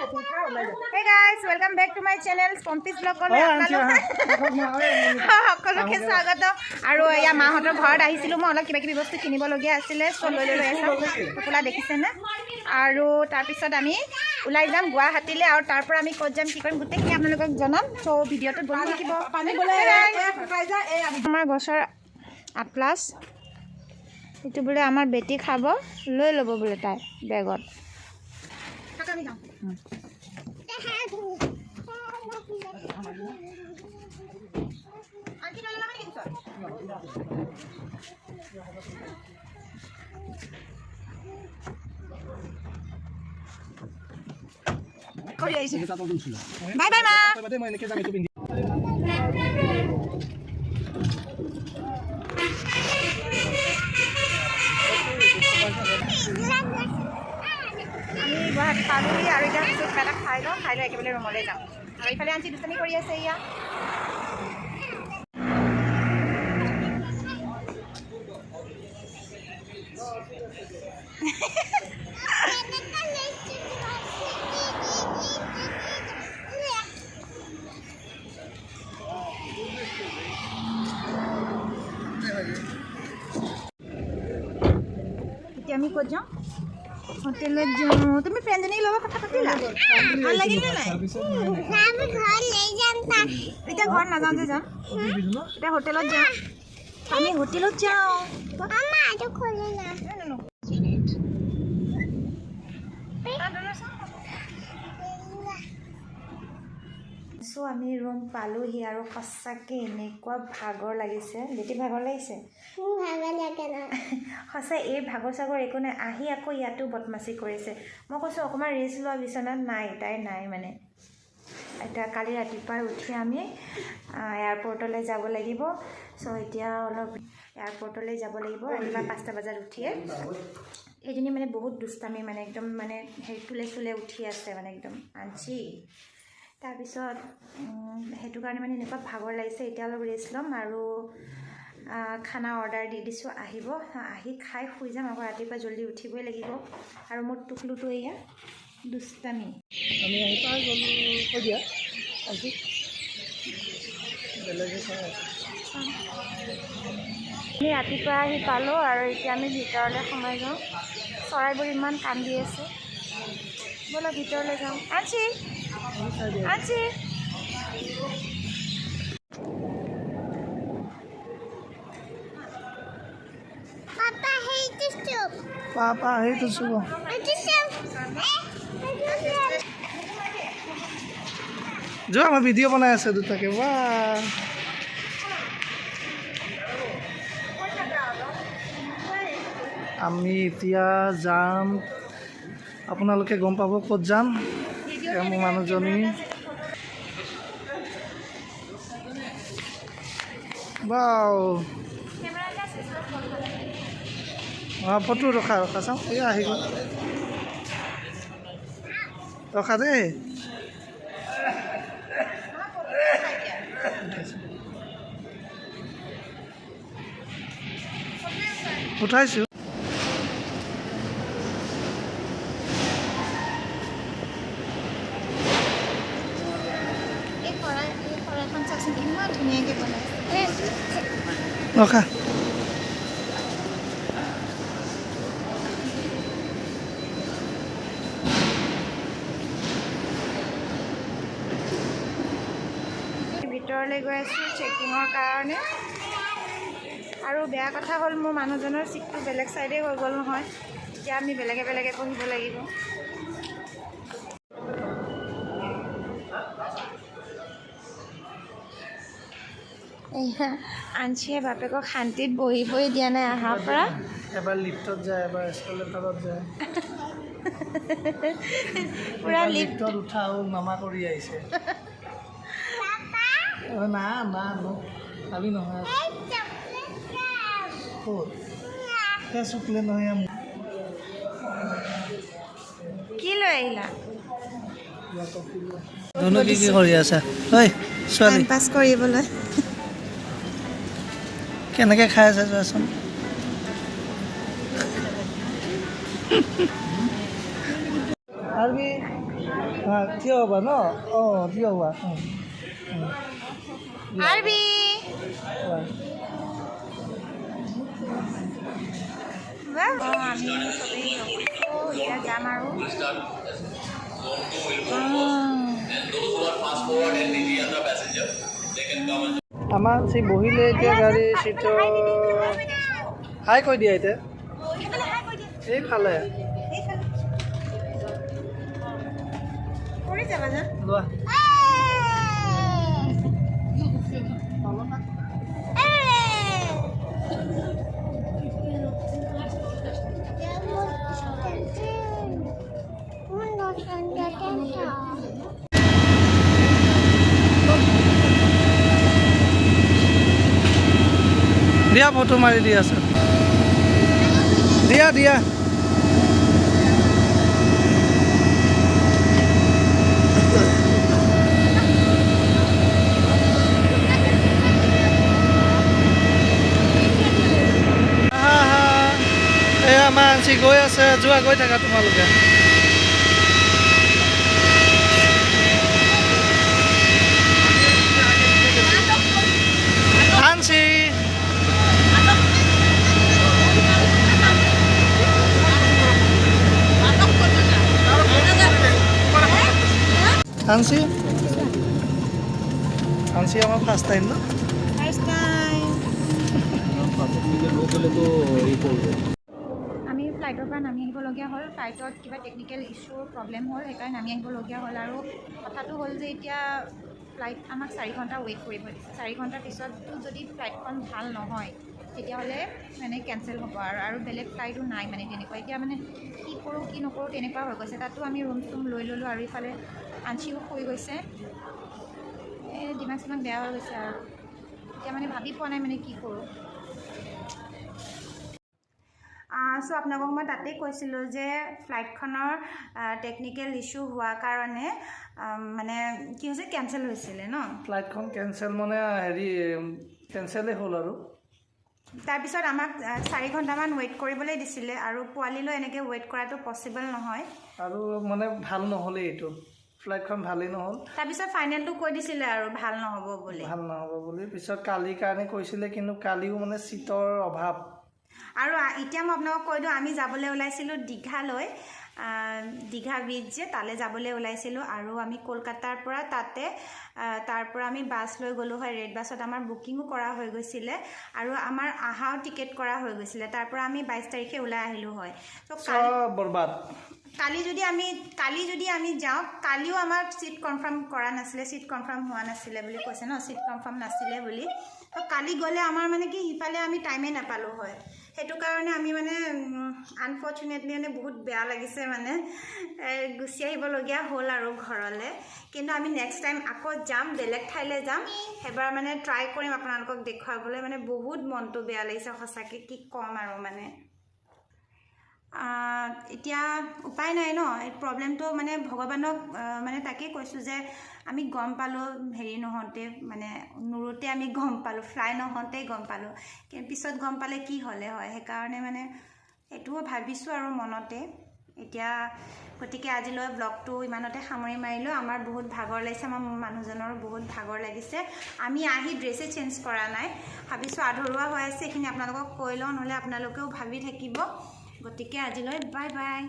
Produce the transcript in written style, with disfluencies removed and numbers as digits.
Hey guys, welcome back to my channel Pompi's Vlog লৈ সকলোকে স্বাগত আৰু এয়া মাহঁতৰ ঘৰত আহিছিলো মই অলপ কিবা কিবি বস্তু কিনিব লগিয়া আছিল সো লৈ আহিছো টোপোলা দেখিছে না আৰু তাৰ পিছত আমি উলাই যাম গুৱাহাটীলে আৰু তাৰ পৰা আমি ক'ত যাম কি কৰিম গুটেখিনি আপোনালোকক জনাম সো ভিডিওটো বন্ধ থাকিব পানী বলে শুকাই যা এই আমাৰ গছৰ আটলাস এটো বলে আমাৰ বেটি খাব লৈ লব বলে তাই বেগত কাকামি যাম আকি লালা মানে কি কই আইছে বাই বাই মা মই এনেকে যাম এটো পিন্ধি গুৱাহাটী পালোহি আৰু এতিয়া চুপ এটা খাই লওঁ একেবাৰে ৰুমলৈ যাম আৰু ইফালে আনছি দুজনী কৰি আছে ইয়া এতিয়া আমি ক'ত যাওঁ হোটেলত যাওঁ তুমি ফ্ৰেণ্ডজনীৰ লগত কথা পাতিলা ভাল লাগিল নে নাই আমি ঘৰ লৈ যাম তা এতিয়া ঘৰ নাযাওঁ যে যাম এতিয়া হোটেলত যাওঁ আমি হোটেলত যাওঁ মামা এটা খোলে না সো আমি ৰুম পালোহি আৰু সঁচাকে এনেকুৱা ভাগৰ লাগিছে বেটি ভাগৰ লাগিছে ভাগৰ লাগে না সঁচা এই ভাগৰ চাগৰ একো নাই আহি আকৌ ইয়াতো বদমাছি কৰিছে মই কৈছোঁ অকণমান ৰেষ্ট লোৱা বিচনাত নাই তাই নাই মানে এতিয়া কালি ৰাতিপুৱাই উঠি আমি এয়াৰপৰ্টলৈ যাব লাগিব সো এতিয়া অলপ এয়াৰপৰ্টলৈ যাব লাগিব ৰাতিপুৱা 5টা বজাত উঠিয়ে এইজনী মানে বহুত দুষ্টামি মানে একদম মানে হেৰি তুলে চুলে উঠি আছে মানে একদম আনছি তাৰপিছত সেইটো কাৰণে মানে এনেকুৱা ভাগৰ লাগিছে এতিয়া অলপ ৰেষ্ট ল'ম আৰু খানা অৰ্ডাৰ দি দিছোঁ আহিব আহি খাই শুই যাম আকৌ ৰাতিপুৱা জল্দি উঠিবই লাগিব আৰু মোৰ টুকলুটো এয়া দুষ্টামি আমি আহি পাই গ'লো কৈ দিয়া আজি বেলেগে চাই আছে আমি ৰাতিপুৱা আহি পালোঁ আৰু এতিয়া আমি ভিতৰলৈ সোমাই যাওঁ চৰাইবোৰ ইমান কান্দি আছে ব'লা ভিতৰলৈ যাওঁ আছি আছি Papa hate the soup. Jo ama video banai ase duta ke wah. Ami etia jam আপোনালোকে গম পাব ক'ত যাম মোৰ মানুহজনী বাও ফটো ৰখা চাওঁ এই আহি গ'ল ৰখা দেই উঠাইছোঁ ৰখা ভিতৰলৈ গৈ আছোঁ চেকিঙৰ কাৰণে আৰু বেয়া কথা হ'ল মোৰ মানুহজনৰ চিটটো বেলেগ চাইডে হৈ গ'ল নহয় এতিয়া আমি বেলেগে বেলেগে পঢ়িব লাগিব আনছিয়ে বাপেকক শান্তিত বহিবই দিয়া নাই অহাৰ পৰা এবাৰ লিফ্টত যায় এবাৰ এস্কেলেটৰত যায় পুৰা লিফ্টত উঠাও নামা কৰি আহিছে না না আমি নহয় চকলেট নহয় কি লৈ আহিলা ধনু কি কৰি আছা ঐ ছোৱালী পাছ কৰিবলৈ কেনেকৈ খাই আছে চোৱাচোন থিয় হ'বা ন থিয় হোৱা আৰবি আমি চবেই এতিয়া যাম আৰু আমাৰ সি বহিলে এতিয়া গাড়ী চিটৰ হাই কৈ দিয়া এতিয়া এইফালে লোৱা দিয়া ফটো মাৰি দি আছে দিয়া দিয়া আমাৰ আঞ্চি গৈ আছে যোৱা গৈ থাকা তোমালোকে আঞ্চি আঞ্চি আঞ্চি আমাৰ ফাৰ্ষ্ট টাইম ন আমি ফ্লাইটৰ পৰা নামি আহিবলগীয়া হ'ল ফ্লাইটত কিবা টেকনিকেল ইছ্যুৰ প্ৰব্লেম হ'ল সেইকাৰণে নামি আহিবলগীয়া হ'ল আৰু কথাটো হ'ল যে এতিয়া ফ্লাইট আমাক 4 ঘণ্টা ৱেইট কৰিব দিছে 4 ঘণ্টাৰ পিছতো যদি ফ্লাইটখন ভাল নহয় তেতিয়াহ'লে মানে কেঞ্চেল হ'ব আৰু বেলেগ ফ্লাইটো নাই মানে তেনেকুৱা এতিয়া মানে কি কৰোঁ কি নকৰোঁ তেনেকুৱা হৈ গৈছে তাতো আমি ৰুম চুম লৈ ল'লোঁ আৰু ইফালে আঞ্চিও শুই গৈছে এই দিমাগ চিমাগ বেয়া হৈ গৈছে আৰু এতিয়া মানে ভাবি পোৱা নাই মানে কি কৰোঁ চ' আপোনালোকক মই তাতেই কৈছিলোঁ যে ফ্লাইটখনৰ টেকনিকেল ইছ্যু হোৱাৰ কাৰণে মানে কি হৈছে কেঞ্চেল হৈছিলে ন ফ্লাইটখন কেঞ্চেল মানে হেৰি কেঞ্চেলেই হ'ল আৰু তাৰপিছত আমাক 4 ঘণ্টামান ৱেইট কৰিবলৈ দিছিলে আৰু পোৱালিলৈ এনেকৈ ৱেইট কৰাটো পচিবল নহয় আৰু মানে ভাল নহ'লে এইটো ফ্লাইটখন ভালেই নহ'ল তাৰপিছত ফাইনেলটো কৈ দিছিলে আৰু ভাল নহ'ব বুলি পিছত কালিৰ কাৰণে কৈছিলে কিন্তু কালিও মানে চিটৰ অভাৱ আৰু এতিয়া মই আপোনালোকক কৈ দিওঁ আমি যাবলৈ ওলাইছিলোঁ দীঘালৈ দীঘা বীচ যে তালৈ যাবলৈ ওলাইছিলোঁ আৰু আমি কলকাতাৰ পৰা তাতে তাৰ পৰা আমি বাছ লৈ গ'লোঁ হয় ৰেড বাছত আমাৰ বুকিঙো কৰা হৈ গৈছিলে আৰু আমাৰ আহাও টিকেট কৰা হৈ গৈছিলে তাৰ পৰা আমি 22 তাৰিখে ওলাই আহিলোঁ হয় কালি যদি আমি যাওঁ কালিও আমাৰ চিট কনফাৰ্ম কৰা নাছিলে চিট কনফাৰ্ম হোৱা নাছিলে বুলি কৈছে ন চিট কনফাৰ্ম নাছিলে বুলি তো কালি গ'লে আমাৰ মানে কি সিফালে আমি টাইমেই নাপালোঁ হয় সেইটো কাৰণে আমি মানে আনফৰ্চুনেটলি মানে বহুত বেয়া লাগিছে মানে গুচি আহিবলগীয়া হ'ল আৰু ঘৰলৈ কিন্তু আমি নেক্সট টাইম আকৌ যাম বেলেগ ঠাইলৈ যাম এবাৰ মানে ট্ৰাই কৰিম আপোনালোকক দেখুৱাবলৈ মানে বহুত মনটো বেয়া লাগিছে সঁচাকৈ কি ক'ম আৰু মানে এতিয়া উপায় নাই ন এই প্ৰব্লেমটো মানে ভগৱানক মানে তাকেই কৈছোঁ যে আমি গম পালোঁ হেৰি নহওঁতে মানে নুৰুতে আমি গম পালোঁ ফ্লাই নহওঁতেই গম পালোঁ কিন্তু পিছত গম পালে কি হ'লে হয় সেইকাৰণে মানে এইটোও ভাবিছোঁ আৰু মনতে এতিয়া গতিকে আজিলৈ ব্লগটো ইমানতে সামৰি মাৰিলোঁ আমাৰ বহুত ভাগৰ লাগিছে আমাৰ মানুহজনৰো বহুত ভাগৰ লাগিছে আমি আহি ড্ৰেছে চেঞ্জ কৰা নাই ভাবিছোঁ আধৰুৱা হৈ আছে এইখিনি আপোনালোকক কৈ লওঁ নহ'লে আপোনালোকেও ভাবি থাকিব গতিকে আজিলৈ বাই বাই